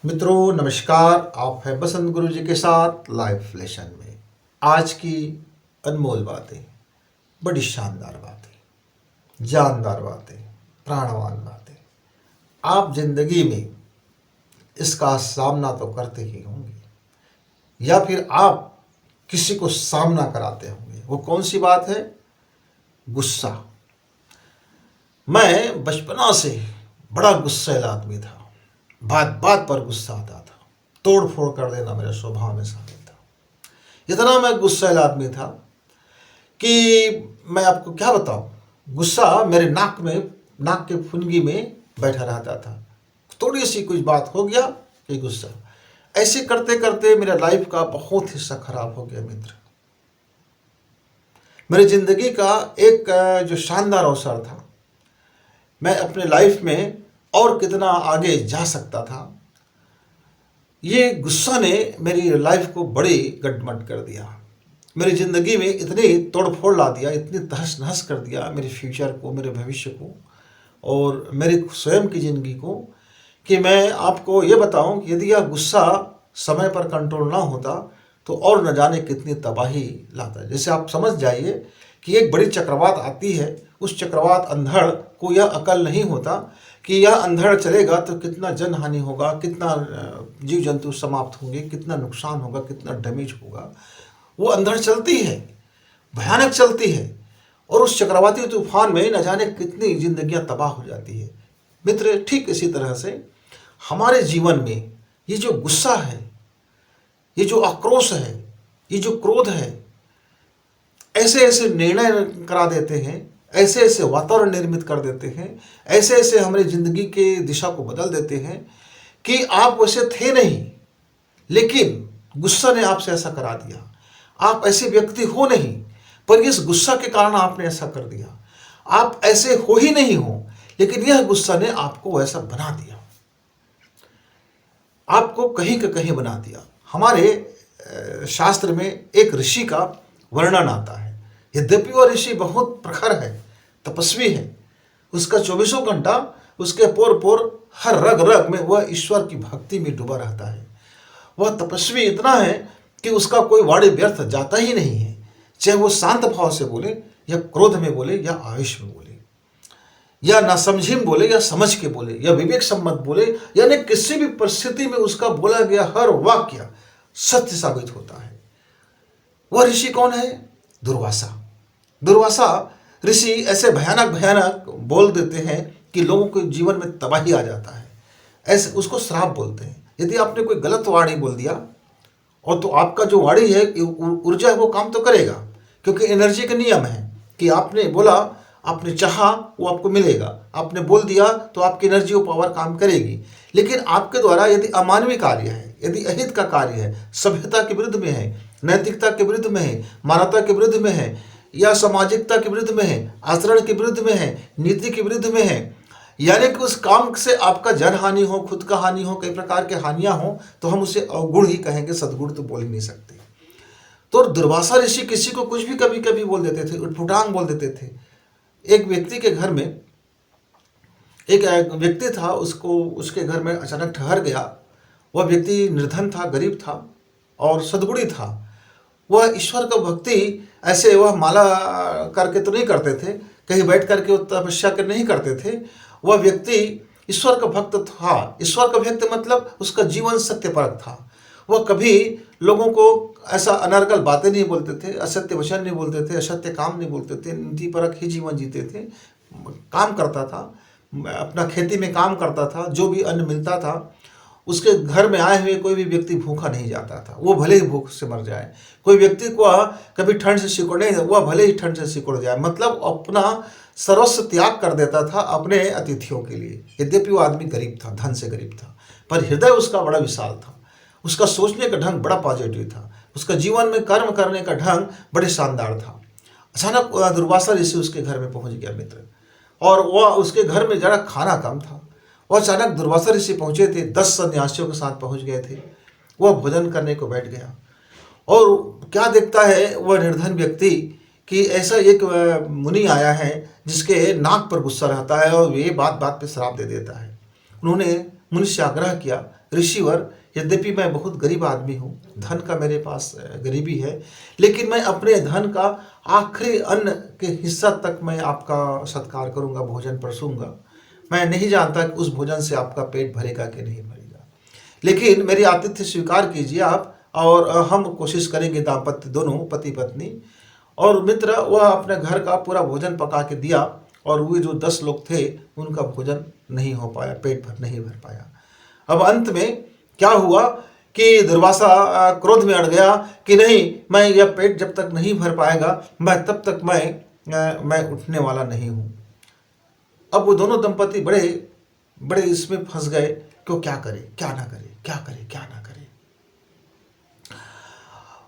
मित्रों नमस्कार। आप हैं बसंत गुरु जी के साथ लाइव लेसन में। आज की अनमोल बातें, बड़ी शानदार बातें, जानदार बातें, प्राणवान बातें। आप जिंदगी में इसका सामना तो करते ही होंगे, या फिर आप किसी को सामना कराते होंगे। वो कौन सी बात है? गुस्सा। मैं बचपना से बड़ा गुस्सैल आदमी था। बात बात पर गुस्सा आता था, तोड़ फोड़ कर देना मेरे स्वभाव में शामिल था। इतना मैं गुस्सैल आदमी था कि मैं आपको क्या बताऊं, गुस्सा मेरे नाक के फुनगी में बैठा रहता था। थोड़ी सी कुछ बात हो गया कि गुस्सा। ऐसे करते करते मेरा लाइफ का बहुत हिस्सा खराब हो गया मित्र। मेरी जिंदगी का एक जो शानदार अवसर था, मैं अपने लाइफ में और कितना आगे जा सकता था, ये गुस्सा ने मेरी लाइफ को बड़ी गडमड कर दिया। मेरी ज़िंदगी में इतनी तोड़-फोड़ ला दिया, इतनी तहस-नहस कर दिया मेरे फ्यूचर को, मेरे भविष्य को और मेरी स्वयं की ज़िंदगी को, कि मैं आपको ये बताऊं कि यदि यह गुस्सा समय पर कंट्रोल ना होता तो और न जाने कितनी तबाही लाता। जैसे आप समझ जाइए कि एक बड़ी चक्रवात आती है, उस चक्रवात अंधड़ को यह अकल नहीं होता कि यह अंधड़ चलेगा तो कितना जनहानि होगा, कितना जीव जंतु समाप्त होंगे, कितना नुकसान होगा, कितना डैमेज होगा। वो अंधड़ चलती है, भयानक चलती है, और उस चक्रवाती तूफान में न जाने कितनी जिंदगियां तबाह हो जाती है। मित्र, ठीक इसी तरह से हमारे जीवन में ये जो गुस्सा है, ये जो आक्रोश है, ये जो क्रोध है, ऐसे ऐसे निर्णय करा देते हैं, ऐसे ऐसे वातावरण निर्मित कर देते हैं, ऐसे ऐसे हमारी ज़िंदगी के दिशा को बदल देते हैं कि आप वैसे थे नहीं, लेकिन गुस्सा ने आपसे ऐसा करा दिया। आप ऐसे व्यक्ति हो नहीं, पर इस गुस्सा के कारण आपने ऐसा कर दिया। आप ऐसे हो ही नहीं हो, लेकिन यह गुस्सा ने आपको ऐसा बना दिया, आपको कहीं का कहीं बना दिया। हमारे शास्त्र में एक ऋषि का वर्णन आता है। यद्यपि वह ऋषि बहुत प्रखर है, तपस्वी है, उसका 24 घंटा, उसके पोर पोर, हर रग रग में वह ईश्वर की भक्ति में डूबा रहता है। वह तपस्वी इतना है कि उसका कोई वाणी व्यर्थ जाता ही नहीं है, चाहे वो शांत भाव से बोले या क्रोध में बोले या आवेश में बोले, या नासमझी में बोले या समझ के बोले या विवेक सम्मत बोले, यानी किसी भी परिस्थिति में उसका बोला गया हर वाक्य सत्य साबित होता है। वह ऋषि कौन है? दुर्वासा। दुर्वासा ऋषि ऐसे भयानक भयानक बोल देते हैं कि लोगों के जीवन में तबाही आ जाता है। ऐसे उसको श्राप बोलते हैं। यदि आपने कोई गलत वाणी बोल दिया, और तो आपका जो वाणी है, ऊर्जा है, वो काम तो करेगा, क्योंकि एनर्जी का नियम है कि आपने बोला, आपने चाहा, वो आपको मिलेगा। आपने बोल दिया तो आपकी एनर्जी और पावर काम करेगी। लेकिन आपके द्वारा यदि अमानवीय कार्य है, यदि अहित का कार्य है, सभ्यता के विरुद्ध में है, नैतिकता के विरुद्ध में है, मानवता के विरुद्ध में है, या सामाजिकता के विरुद्ध में है, आचरण के विरुद्ध में है, नीति के विरुद्ध में है, यानी कि उस काम से आपका जन हानि हो, खुद का हानि हो, कई प्रकार के हानियां हो, तो हम उसे अवगुण ही कहेंगे, सद्गुण तो बोल ही नहीं सकते। तो दुर्वासा ऋषि किसी को कुछ भी कभी कभी बोल देते थे, उटपुटांग बोल देते थे। एक व्यक्ति के घर में एक व्यक्ति था, उसको उसके घर में अचानक ठहर गया। वह व्यक्ति निर्धन था, गरीब था और सद्गुणी था। वह ईश्वर का भक्ति ऐसे वह माला करके तो नहीं करते थे, कहीं बैठ करके वो तपस्या कर नहीं करते थे। वह व्यक्ति ईश्वर का भक्त था। ईश्वर का भक्त मतलब उसका जीवन सत्यपरक था। वह कभी लोगों को ऐसा अनर्गल बातें नहीं बोलते थे, असत्य वचन नहीं बोलते थे, असत्य काम नहीं बोलते थे, नीति परक ही जीवन जीते थे। काम करता था, अपना खेती में काम करता था, जो भी अन्न मिलता था उसके घर में आए हुए कोई भी व्यक्ति भूखा नहीं जाता था, वो भले ही भूख से मर जाए। कोई व्यक्ति को कभी ठंड से सिकुड़ नहीं, वह भले ही ठंड से सिकुड़ जाए, मतलब अपना सर्वस्व त्याग कर देता था अपने अतिथियों के लिए। यद्यपि वो आदमी गरीब था, धन से गरीब था, पर हृदय उसका बड़ा विशाल था। उसका सोचने का ढंग बड़ा पॉजिटिव था। उसका जीवन में कर्म करने का ढंग बड़े शानदार था। अचानक दुर्वासा ऋषि उसके घर में पहुंच गया मित्र, और वह उसके घर में जरा खाना कम था। वह अचानक दुर्वासा ऋषि पहुंचे थे, 10 सन्यासियों के साथ पहुंच गए थे। वह भोजन करने को बैठ गया, और क्या देखता है वह निर्धन व्यक्ति कि ऐसा एक मुनि आया है जिसके नाक पर गुस्सा रहता है और ये बात बात पे श्राप दे देता है। उन्होंने मुनि से आग्रह किया, ऋषिवर, यद्यपि मैं बहुत गरीब आदमी हूँ, धन का मेरे पास गरीबी है, लेकिन मैं अपने धन का आखिरी अन्न के हिस्सा तक मैं आपका सत्कार करूँगा, भोजन परसूँगा। मैं नहीं जानता कि उस भोजन से आपका पेट भरेगा कि नहीं भरेगा, लेकिन मेरी आतिथ्य स्वीकार कीजिए आप, और हम कोशिश करेंगे, दाम्पत्य दोनों, पति पत्नी और मित्र, वह अपने घर का पूरा भोजन पका के दिया, और वे जो 10 लोग थे उनका भोजन नहीं हो पाया, पेट भर नहीं भर पाया। अब अंत में क्या हुआ कि दुर्वासा क्रोध में अड़ गया कि नहीं, मैं यह पेट जब तक नहीं भर पाएगा, मैं तब तक मैं उठने वाला नहीं हूँ। अब वो दोनों दंपति बड़े बड़े इसमें फंस गए कि वो क्या करे, क्या ना करे, क्या करे, क्या ना करे।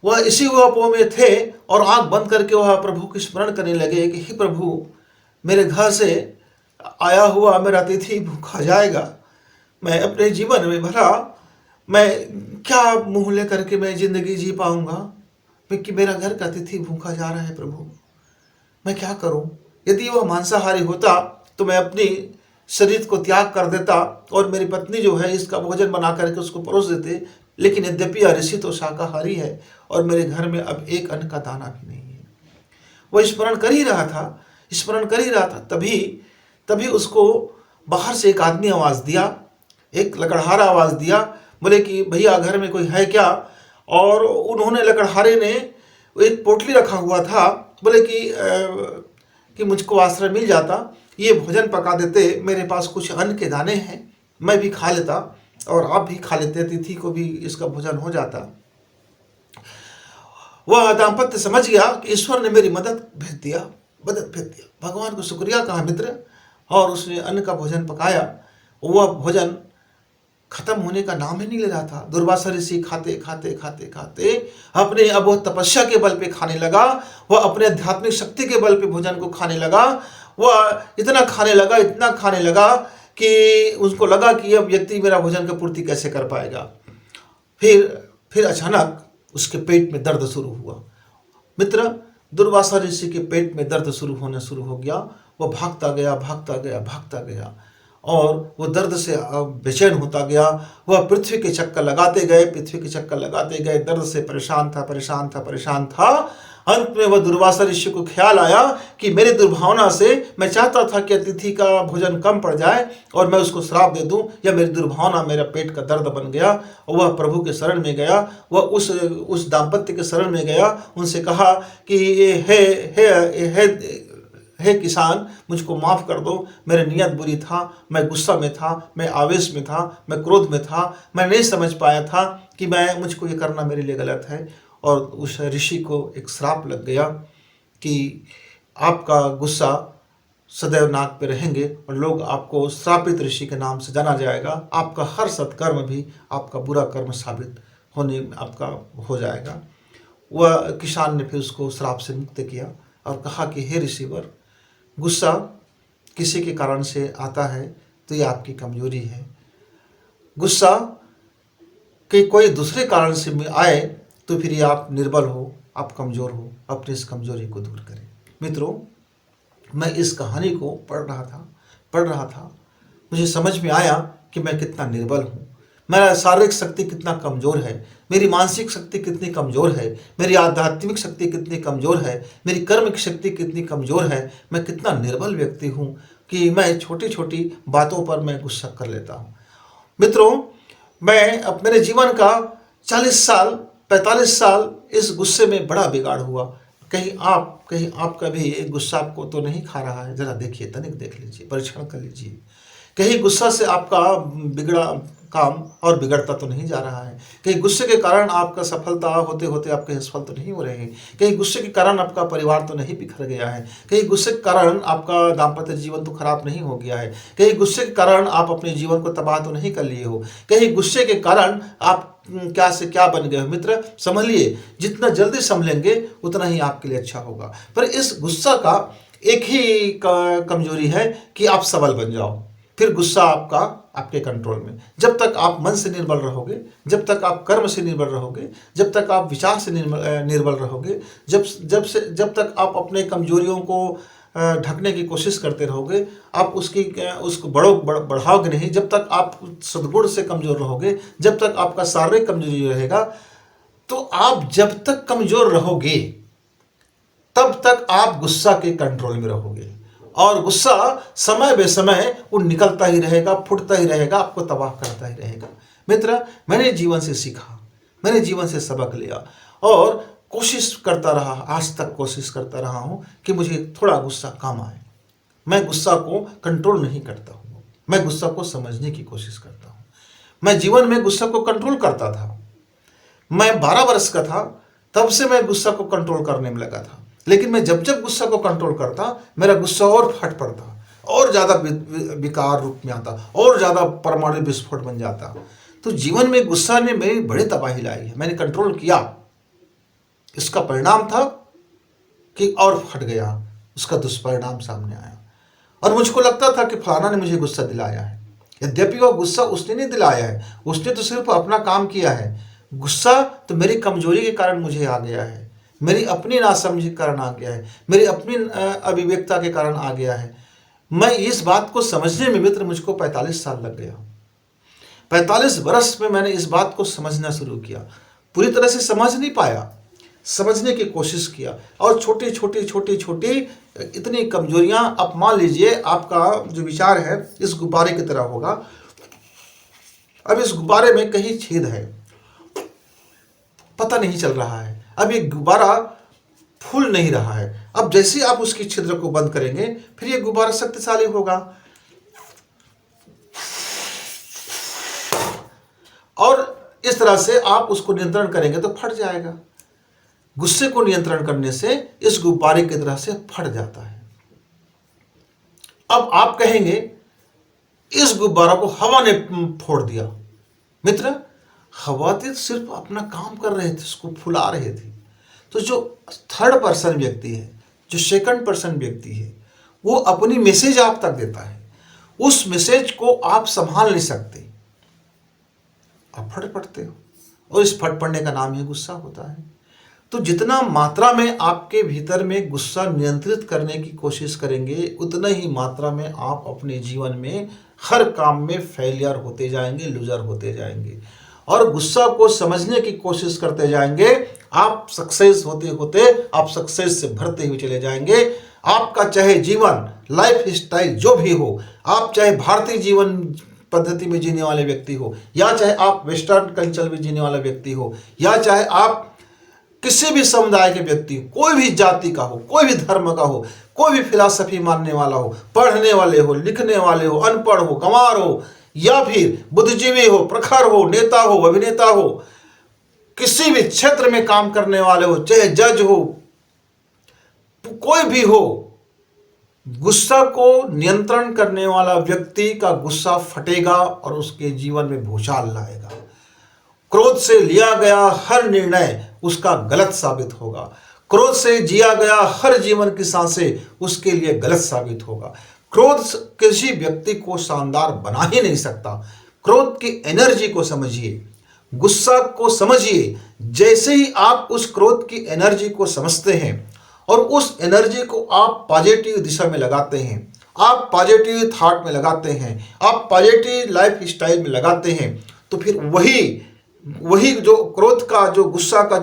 वह इसी वह में थे और आंख बंद करके वह प्रभु की स्मरण करने लगे कि हे प्रभु, मेरे घर से आया हुआ मेरा अतिथि भूखा जाएगा। मैं अपने जीवन में भला मैं क्या मुंह लेकर के मैं जिंदगी जी पाऊंगा, कि मेरा घर का अतिथि भूखा जा रहा है। प्रभु, मैं क्या करूं? यदि वह मांसाहारी होता तो मैं अपनी शरीर को त्याग कर देता और मेरी पत्नी जो है इसका भोजन बना करके उसको परोस देते, लेकिन यद्यपि ऋषि तो शाकाहारी है और मेरे घर में अब एक अन्न का दाना भी नहीं है। वह स्मरण कर ही रहा था, तभी उसको बाहर से एक आदमी आवाज दिया, एक लकड़हारा आवाज दिया, बोले कि भैया घर में कोई है क्या? और उन्होंने, लकड़हारे ने एक पोटली रखा हुआ था, बोले कि मुझको आश्रय मिल जाता, ये भोजन पका देते, मेरे पास कुछ अन्न के दाने हैं, मैं भी खा लेता और आप भी खा लेते, अतिथि को भी इसका भोजन हो जाता। वह दाम्पत्य समझ गया कि ईश्वर ने मेरी मदद भेज दिया, भगवान को शुक्रिया कहा मित्र, और उसने अन्न का भोजन पकाया। वह भोजन खत्म होने का नाम ही नहीं ले रहा था। दुर्वासा ऋषि खाते खाते खाते खाते अपने, अब वह तपस्या के बल पे खाने लगा, वह अपने आध्यात्मिक शक्ति के बल पे भोजन को खाने लगा। वह इतना खाने लगा कि उसको लगा कि यह व्यक्ति मेरा भोजन की पूर्ति कैसे कर पाएगा। फिर अचानक उसके पेट में दर्द शुरू हुआ। मित्र, दुर्वासा ऋषि के पेट में दर्द शुरू हो गया। वह भागता गया और वो दर्द से बेचैन होता गया। वह पृथ्वी के चक्कर लगाते गए, दर्द से परेशान था। अंत में वह दुर्वासा ऋषि को ख्याल आया कि मेरी दुर्भावना से मैं चाहता था कि अतिथि का भोजन कम पड़ जाए और मैं उसको श्राप दे दूं, या मेरी दुर्भावना मेरा पेट का दर्द बन गया। और वह प्रभु के शरण में गया, वह उस दाम्पत्य के शरण में गया, उनसे कहा कि हे किसान, मुझको माफ़ कर दो, मेरी नियत बुरी था, मैं गुस्सा में था, मैं आवेश में था, मैं क्रोध में था, मैं नहीं समझ पाया था कि मुझको ये करना मेरे लिए गलत है। और उस ऋषि को एक श्राप लग गया कि आपका गुस्सा सदैव नाक पे रहेंगे और लोग आपको श्रापित ऋषि के नाम से जाना जाएगा। आपका हर सत्कर्म भी आपका बुरा कर्म साबित होने में आपका हो जाएगा। वह किसान ने फिर उसको श्राप से मुक्त किया और कहा कि हे ऋषिवर, गुस्सा किसी के कारण से आता है तो ये आपकी कमजोरी है। गुस्सा कि कोई दूसरे कारण से आए तो फिर ये आप निर्बल हो, आप कमज़ोर हो। अपनी इस कमज़ोरी को दूर करें। मित्रों, मैं इस कहानी को पढ़ रहा था, मुझे समझ में आया कि मैं कितना निर्बल हूँ, मेरा शारीरिक शक्ति कितना कमज़ोर है, मेरी मानसिक शक्ति कितनी कमज़ोर है, मेरी आध्यात्मिक शक्ति कितनी कमज़ोर है, मेरी कर्म की शक्ति कितनी कमज़ोर है। मैं कितना निर्बल व्यक्ति हूँ कि मैं छोटी छोटी बातों पर मैं गुस्सा कर लेता हूँ। मित्रों, मैं मेरे जीवन का 40 साल 45 साल इस गुस्से में बड़ा बिगाड़ हुआ। कहीं आपका भी एक गुस्सा आपको तो नहीं खा रहा है? जरा देखिए, तनिक देख लीजिए, परीक्षण कर लीजिए। कहीं गुस्सा से आपका बिगड़ा काम और बिगड़ता तो नहीं जा रहा है? कहीं गुस्से के कारण आपका सफलता होते होते आपके असफल तो नहीं हो रहे हैं? कहीं गुस्से के कारण आपका परिवार तो नहीं बिखर गया है? कहीं गुस्से के कारण आपका दाम्पत्य जीवन तो खराब नहीं हो गया है? कहीं गुस्से के कारण आप अपने जीवन को तबाह तो नहीं कर लिए हो? कहीं गुस्से के कारण आप क्या से क्या बन गए हो? मित्र, समझिए, जितना जल्दी संभलेंगे उतना ही आपके लिए अच्छा होगा। पर इस गुस्सा का एक ही कमजोरी है कि आप सबल बन जाओ, फिर गुस्सा आपका आपके कंट्रोल में। जब तक आप मन से निर्बल रहोगे, जब तक आप कर्म से निर्बल रहोगे, जब तक आप विचार से निर्बल रहोगे, जब तक आप अपने कमजोरियों को ढकने की कोशिश करते रहोगे, आप उसको बढ़ाओगे नहीं। जब तक आप सद्गुण से कमजोर रहोगे, जब तक आपका शारीरिक कमजोरी रहेगा, तो आप जब तक कमजोर रहोगे तब तक आप गुस्सा के कंट्रोल में रहोगे, और गुस्सा समय बे समय वो निकलता ही रहेगा, फुटता ही रहेगा, आपको तबाह करता ही रहेगा। मित्र, मैंने जीवन से सीखा, मैंने जीवन से सबक लिया और कोशिश करता रहा, आज तक कोशिश करता रहा हूँ कि मुझे थोड़ा गुस्सा कम आए। मैं गुस्सा को कंट्रोल नहीं करता हूँ, मैं गुस्सा को समझने की कोशिश करता हूँ। मैं जीवन में गुस्सा को कंट्रोल करता था। मैं 12 वर्ष का था तब से मैं गुस्सा को कंट्रोल करने में लगा था, लेकिन मैं जब जब गुस्सा को कंट्रोल करता, मेरा गुस्सा और फट पड़ता, और ज़्यादा विकार रूप में आता, और ज़्यादा परमाणु विस्फोट बन जाता। तो जीवन में गुस्सा ने मेरी बड़ी तबाही लाई है। मैंने कंट्रोल किया, इसका परिणाम था कि और फट गया, उसका दुष्परिणाम सामने आया, और मुझको लगता था कि फलाना ने मुझे गुस्सा दिलाया है। यद्यपि वह गुस्सा उसने नहीं दिलाया है, उसने तो सिर्फ अपना काम किया है। गुस्सा तो मेरी कमजोरी के कारण मुझे आ गया है, मेरी अपनी नासमझी के कारण आ गया है, मेरी अपनी अविवेकता के कारण आ गया है। मैं इस बात को समझने में मित्र मुझको 45 साल लग गया। 45 वर्ष में मैंने इस बात को समझना शुरू किया। पूरी तरह से समझ नहीं पाया, समझने की कोशिश किया, और छोटी छोटी इतनी कमजोरियां। अब मान लीजिए आपका जो विचार है इस गुब्बारे की तरह होगा। अब इस गुब्बारे में कहीं छेद है, पता नहीं चल रहा है, अब ये गुब्बारा फूल नहीं रहा है। अब जैसे ही आप उसकी छिद्र को बंद करेंगे, फिर ये गुब्बारा शक्तिशाली होगा, और इस तरह से आप उसको नियंत्रण करेंगे तो फट जाएगा। गुस्से को नियंत्रण करने से इस गुब्बारे की तरह से फट जाता है। अब आप कहेंगे इस गुब्बारा को हवा ने फोड़ दिया। मित्र, हवा तो सिर्फ अपना काम कर रहे थे, उसको फुला रहे थे। तो जो थर्ड पर्सन व्यक्ति है, जो सेकंड पर्सन व्यक्ति है, वो अपनी मैसेज आप तक देता है, उस मैसेज को आप संभाल नहीं सकते, आप फट पड़ते हो, और इस फट पड़ने का नाम ही गुस्सा होता है। तो जितना मात्रा में आपके भीतर में गुस्सा नियंत्रित करने की कोशिश करेंगे, उतना ही मात्रा में आप अपने जीवन में हर काम में फेलियर होते जाएंगे, लूजर होते जाएंगे, और गुस्सा को समझने की कोशिश करते जाएंगे। आप सक्सेस होते होते आप सक्सेस से भरते हुए चले जाएंगे। आपका चाहे जीवन, लाइफ स्टाइल जो भी हो, आप चाहे भारतीय जीवन पद्धति में जीने वाले व्यक्ति हो, या चाहे आप वेस्टर्न कल्चर में जीने वाला व्यक्ति हो, या चाहे आप किसी भी समुदाय के व्यक्ति हो, कोई भी जाति का हो, कोई भी धर्म का हो, कोई भी फिलॉसफी मानने वाला हो, पढ़ने वाले हो, लिखने वाले हो, अनपढ़ हो, गंवार हो, या फिर बुद्धिजीवी हो, प्रखर हो, नेता हो, अभिनेता हो, किसी भी क्षेत्र में काम करने वाले हो, चाहे जज हो, कोई भी हो, गुस्सा को नियंत्रण करने वाला व्यक्ति का गुस्सा फटेगा और उसके जीवन में भूचाल लाएगा। क्रोध से लिया गया हर निर्णय उसका गलत साबित होगा। क्रोध से जिया गया हर जीवन की सांसें उसके लिए गलत साबित होगा। क्रोध किसी व्यक्ति को शानदार बना ही नहीं सकता। क्रोध की एनर्जी को समझिए, गुस्सा को समझिए। जैसे ही आप उस क्रोध की एनर्जी को समझते हैं और उस एनर्जी को आप पॉजिटिव दिशा में लगाते हैं, आप पॉजिटिव थॉट में लगाते हैं, आप पॉजिटिव लाइफ स्टाइल में लगाते हैं, तो फिर वही जो क्रोध का, जो गुस्सा का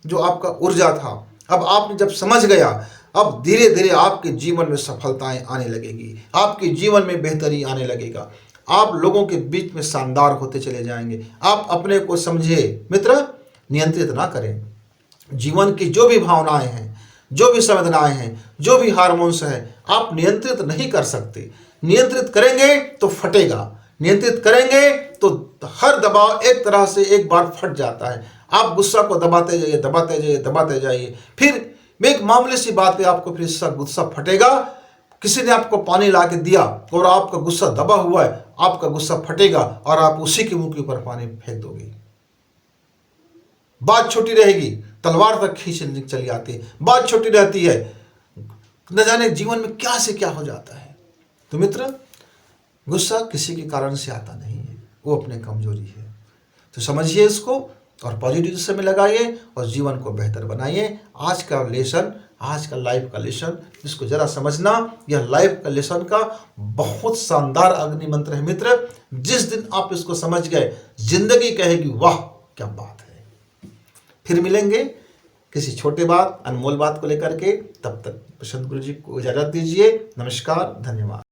जो आपका ऊर्जा था, अब आपने जब समझ गया, अब धीरे धीरे आपके जीवन में सफलताएं आने लगेगी, आपके जीवन में बेहतरी आने लगेगा, आप लोगों के बीच में शानदार होते चले जाएंगे। आप अपने को समझिए मित्र, नियंत्रित ना करें। जीवन की जो भी भावनाएं हैं, जो भी संवेदनाएं हैं, जो भी हार्मोन्स हैं, आप नियंत्रित नहीं कर सकते। नियंत्रित करेंगे तो फटेगा, नियंत्रित करेंगे तो हर दबाव एक तरह से एक बार फट जाता है। आप गुस्सा को दबाते जाइए, दबाते जाइए, दबाते जाइए, फिर एक मामूली सी बात पे आपको फिर गुस्सा फटेगा। किसी ने आपको पानी ला के दिया और आपका गुस्सा दबा हुआ है, आपका गुस्सा फटेगा और आप उसी के मुंह के ऊपर पानी फेंक दोगे। बात छोटी रहेगी, तलवार तक खींच चली आती है। बात छोटी रहती है, न जाने जीवन में क्या से क्या हो जाता है। तो मित्र, गुस्सा किसी के कारण से आता नहीं है, वो अपनी कमजोरी है। तो समझिए इसको और पॉजिटिव दिशा में लगाइए और जीवन को बेहतर बनाइए। आज का लेसन, आज का लाइफ का लेसन, इसको जरा समझना, यह लाइफ का लेसन का बहुत शानदार अग्नि मंत्र है मित्र। जिस दिन आप इसको समझ गए, जिंदगी कहेगी वाह क्या बात है। फिर मिलेंगे किसी छोटे बात, अनमोल बात को लेकर के। तब तक प्रशांत गुरु जी को इजाजत दीजिए। नमस्कार, धन्यवाद।